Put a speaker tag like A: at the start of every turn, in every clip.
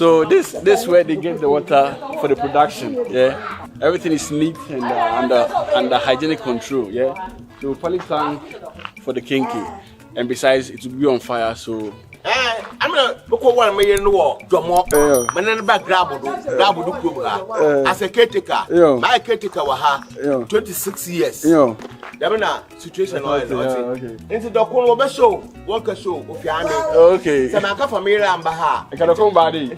A: So this where they get the water for the production. Yeah, everything is neat and under hygienic control. Yeah, so poly tank for the Kenkey, and besides it will be on fire. So.
B: I'm gonna look over 1 million war, Jomo, man, back grab as a caretaker. My caretaker was 26 years. Damina situation okay. Into Dokunu show, worker show of Yami.
A: Okay.
B: Samaka family and Baha.
A: I can come body.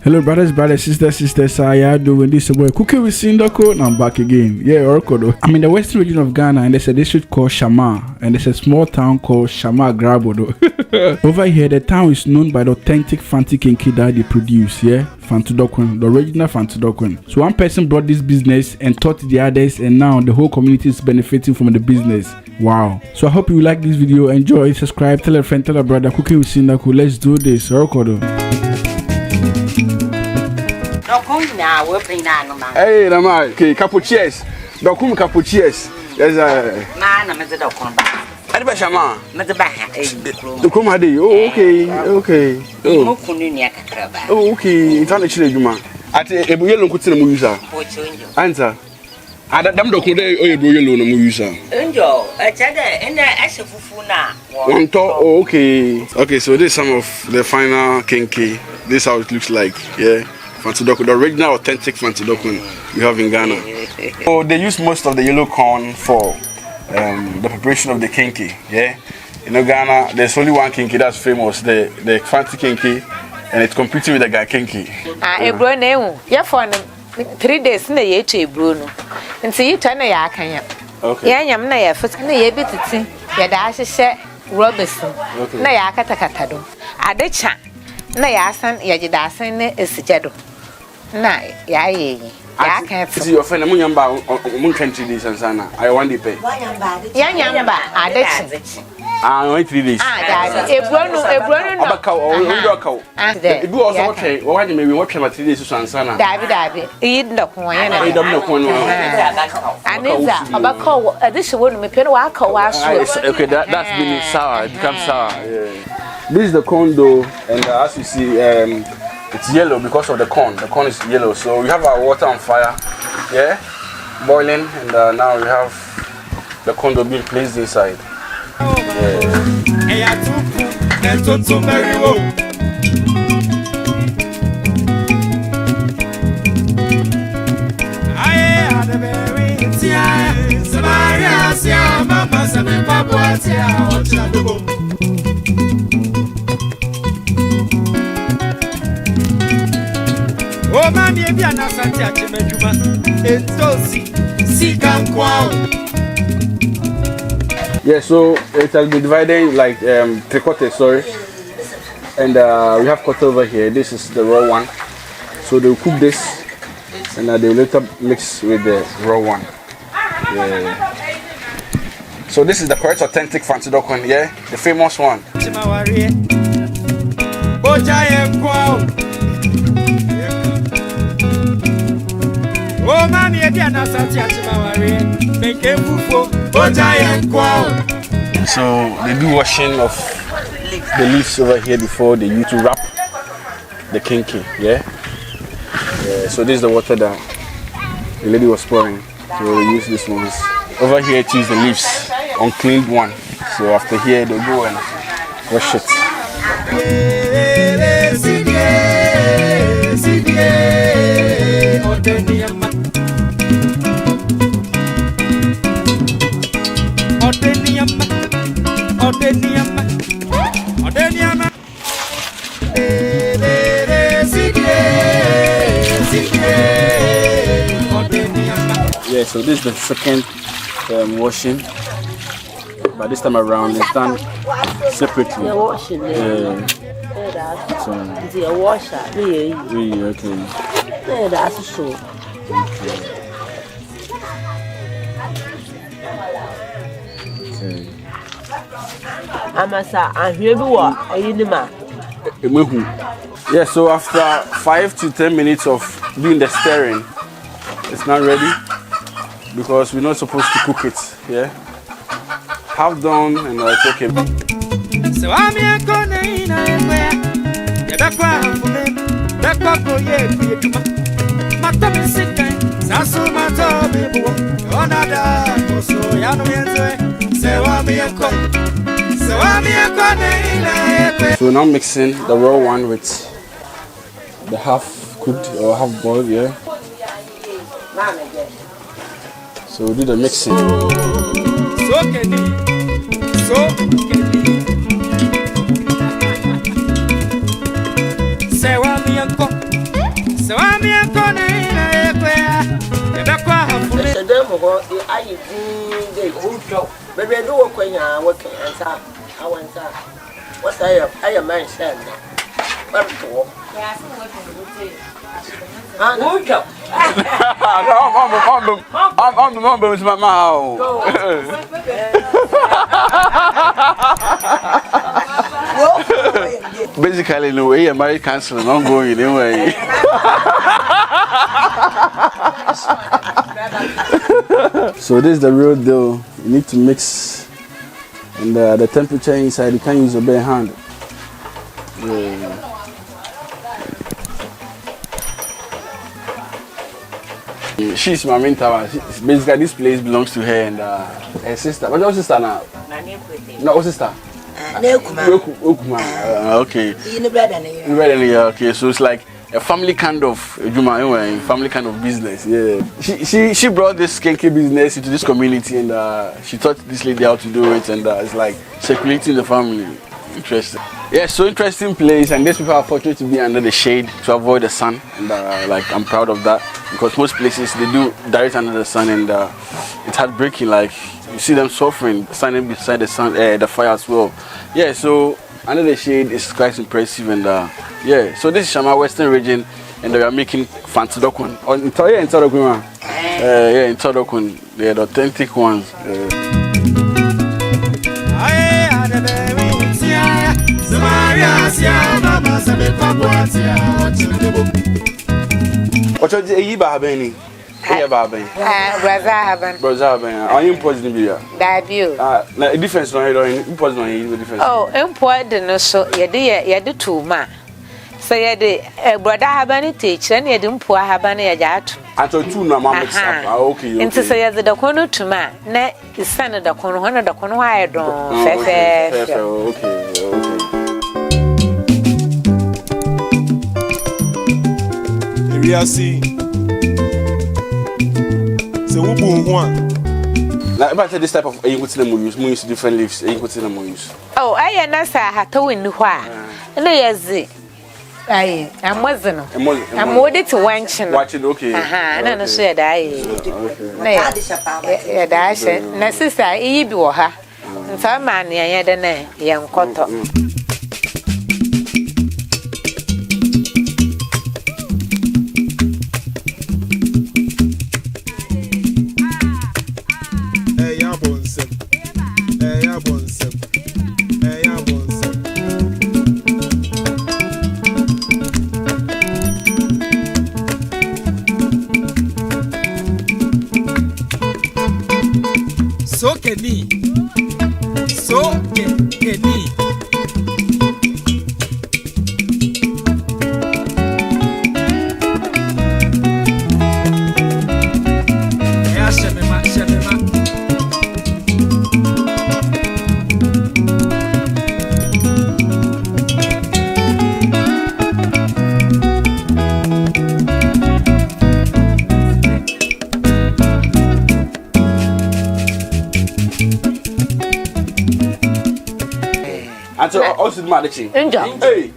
A: Hello brothers, sisters, how y'all doing? This is boy Cooking with Sindoko and I'm back again. Yeah, Orkodo. I'm in the western region of Ghana and there's a district called Shama and there's a small town called Shama Grabodo. Over here, the town is known by the authentic Fante Kenkey that they produce, yeah? Fante Dokono, the original Fante Dokono. So one person brought this business and taught the others and now the whole community is benefiting from the business. Wow. So I hope you like this video, enjoy, subscribe, tell a friend, tell a brother, Cooking with Sindoko. Let's do this. Orkodo. Hey, Namai. Okay, couple cheers. Dokunu couple cheers. There's a man. I'm a Dokunu. I Shama. Dokunu hadi. Oh, okay. Oh, okay. It's on the chile, Juma. At a yellow kutin musa. Answer. I don't know who they are yellow musa.
C: Enjoy. I said, and I asked Fufuna.
A: One talk. Oh, okay. Okay, so this is some of the final Kenkey. This is how it looks like. Yeah. Fante Dokono, the original authentic Fante Dokono we have in Ghana. So they use most of the yellow corn for the preparation of the Kenkey. Yeah, in Ghana there's only one Kenkey that's famous, the Fante Kenkey, and it's competing with the Ghanaian Kenkey.
D: Bruno, yeah, for 3 days na ye che Bruno. Nti yi twa na ya akanya.
A: Okay.
D: Ya nyam na ya fut na ye bititi, ya da ahyehyɛ Robinson. Na ya akatakata do. Adecha na ya san ya gida san na esigado. Na ya ye. Ya kan
A: fi. See your friend Munyamba mun kan 3 days ansana. I want the pay.
D: Ya nyamba adechi.
A: 3 days.
D: Ebruno no.
A: Abaka o ndo ka o. Ebi o so okay, o wanye me we watch ma 3 days so ansana.
D: Dabi. Yi ndoko yen na.
A: Yi ndoko no.
D: Aniza abaka o adechi wonu me pe no wa aka wa so.
A: Okay, that's been sour. It becomes sour. Yeah. This is the corn dough, and as you see, it's yellow because of the corn. The corn is yellow, so we have our water on fire, yeah, boiling, and now we have the corn dough being placed inside.
E: Oh, mammy, if you're not Santiago, it's so sick and qual.
A: Yeah, so it has been divided like 3/4, sorry. And we have cut over here. This is the raw one. So they'll cook this, and they will later mix with the raw one. Yeah. So this is the correct authentic Fante Dokono, yeah, the famous one.
E: Oh, mommy, if you're not Santiago, make a fufu.
A: So they do washing of the leaves over here before they use to wrap the Kenkey, yeah? So this is the water that the lady was pouring. So we use this ones. Over here to use the leaves, uncleaned one. So after here they go and wash it. Yeah, so this is the second washing, but this time around it's done separately. So it's a washer. Really, okay. That's so.
D: Amasa, and here we are.
A: Yeah, so after 5 to 10 minutes of doing the stirring, it's not ready because we're not supposed to cook it. Yeah, half done and it's okay.
E: So I'm here going in a back for me. Back for you. Mata sick. Sasu mato baby. Onada. So I'm here. So I'm here.
A: So now mixing the raw one with the half cooked or half boiled, yeah. So we do the mixing. Basically, in a way, a marriage counselor not going anyway. So this is the real deal. You need to mix, and the temperature inside you can't use your bare hand. Yeah. She's my main tower. Basically, this place belongs to her and her sister. What's your sister now? No, what's sister? Okay. Okay, so it's like a family kind of family kind of business. Yeah. She brought this Kenkey business into this community and she taught this lady how to do it and it's like circulating the family. Interesting. Yeah, so interesting place, and these people are fortunate to be under the shade to avoid the sun, and like I'm proud of that because most places they do direct under the sun, and it's heartbreaking. Like you see them suffering, standing beside the sun, the fire as well. Yeah, so under the shade is quite impressive, and yeah. So this is Shama Western region, and we are making Fante Dokono. In Dokunu, yeah, in Dokunu, they're the authentic ones. What are you babbling? Are you imposing me? The difference no difference.
D: Oh, important so you do too much. So you the brother habani teach and you didn't pour habani a jat.
A: I told you no mix up. Okay.
D: Into say the Dokunu to man. Ne is son of the Dokunu, one of the Dokunu I don't.
A: Okay.
F: We are seeing. So we boom one.
A: Like about this type of we use different leaves. Use.
D: Oh, I am not had to win the why. I'm wasn't. I'm ready to watch it.
A: Okay.
D: And I said I. Dash necessary. You her. Some man, I don't know. Young cotton.
A: So also managing.
D: Hey.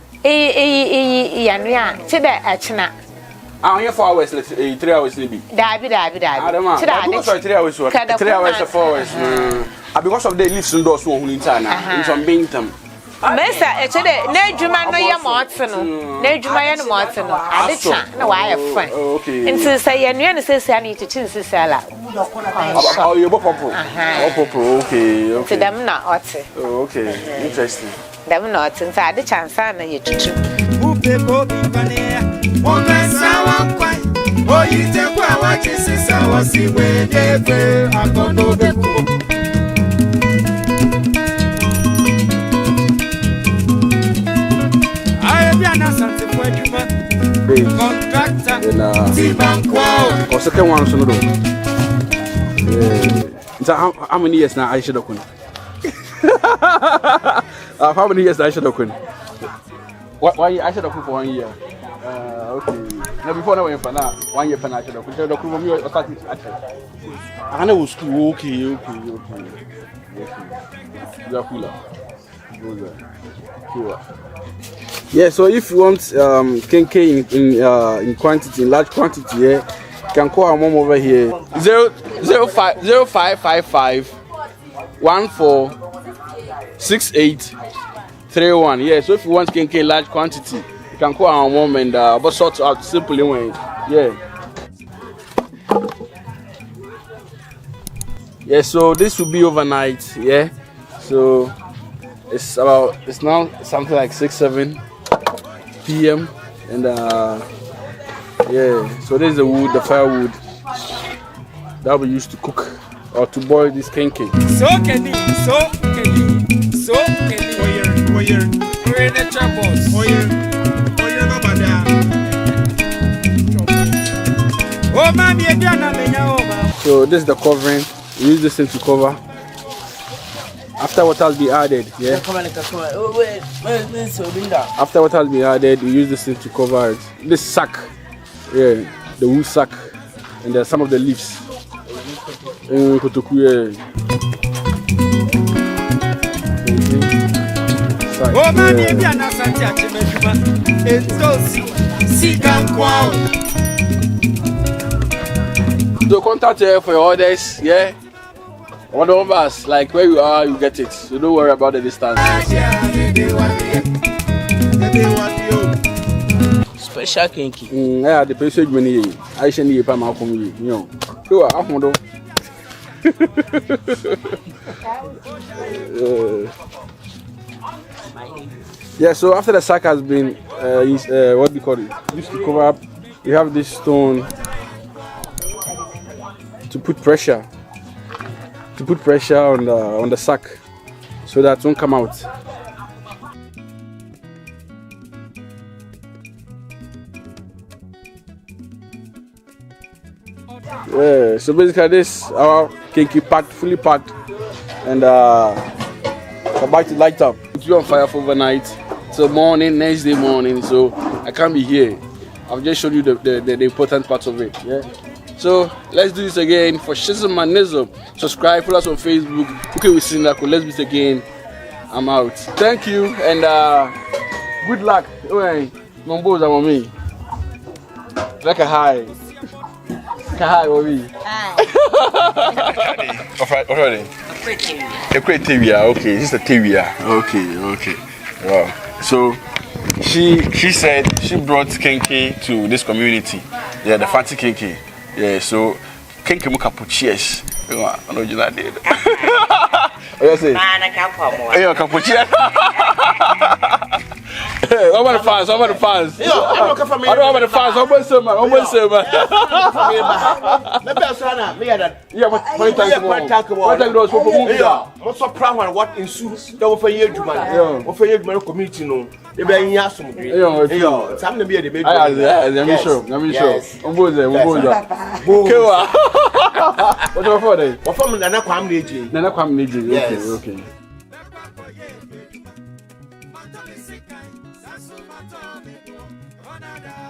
D: Yanya, today at China.
A: I'm here 4 hours, 3 hours maybe.
D: Dabby.
A: 3 hours, 3 hours or 4 hours. Because of the leaves and those who in China, in some Bington.
D: Mesa, today, no Juma no Yamartin, no Juma Martin, I did chat, no, I have fun.
A: Okay.
D: And to say, and says I need to choose the seller.
A: Oh, you're okay.
D: To them not.
A: Okay, interesting.
D: Dem no tinsa ade chansa na ye tutu.
E: Upe ko bi panea. Omesa wakwai. Oyite kwa wachisisa wasiwe debe akondo beku. Ayabiana sante kwa juma. Contractor. Tibankwao.
A: Or second one so no. How many years now I should have how many years I should have why I should have for 1 year? Okay. Now before now, 1 year I should have put the crew. I know school. Okay. You are cooler. Yeah. So if you want Kenkey in quantity, in large quantity, yeah, you can call our mom over here 0555 146831. Yeah. So if you want Kenkey in large quantity, you can call our mom and about sort out simply when yeah. So this will be overnight. Yeah. So it's now something like 6-7 p.m. and so this is the wood, the firewood that we used to cook or to boil this Kenkey.
E: So Kenny. We're the troubles. No bada. Oh, mommy,
A: So this is the covering. We use this thing to cover. After what has been added, yeah. After what has been added, we use this thing to cover it. This sack, yeah, the wool sack, and there's some of the leaves.
E: Oh, man, maybe I'm not Santiago.
A: So contact for your orders, yeah. One of us, like where you are, you get it. So don't worry about the distance.
C: Special Kenkey.
A: Yeah, the person money. I should need a my family. You know. So I want yeah. So after the sack has been, what do you call it? Used to cover up. We have this stone to put pressure. To put pressure on the sack so that it won't come out. Yeah, so basically this our Kenkey packed, fully packed, and about to light up. It's on fire for overnight till morning, next day morning. So I can't be here. I've just showed you the important parts of it. Yeah. So let's do this again for Shizm and Nizm. Subscribe, follow us on Facebook. Okay, we see that. Let's do it again. I'm out. Thank you and good luck. Mambo's on me. Like a high. Hi, Obi.
C: Hi.
F: Already. A great tibia. Okay, this is a tibia. Okay. Wow. So she said she brought Kenkey to this community. Yeah, the Fante Kenkey. Yeah, so Kenkey muka puchies. I know you like it. Yes, sir.
C: Man, I can't come more.
F: Yeah, capuchies. How about the fans?
B: Yeah, I'm looking for me.
F: I don't have the fans. How about some man? Yeah, but
B: I'm so proud of what ensues. That was for year to man. What for year to my community? No, they be in Yasum. Yeah, time to be the big.
A: I'm sure. What's your father?
B: What from Nana Kwame?
A: Okay.
E: That's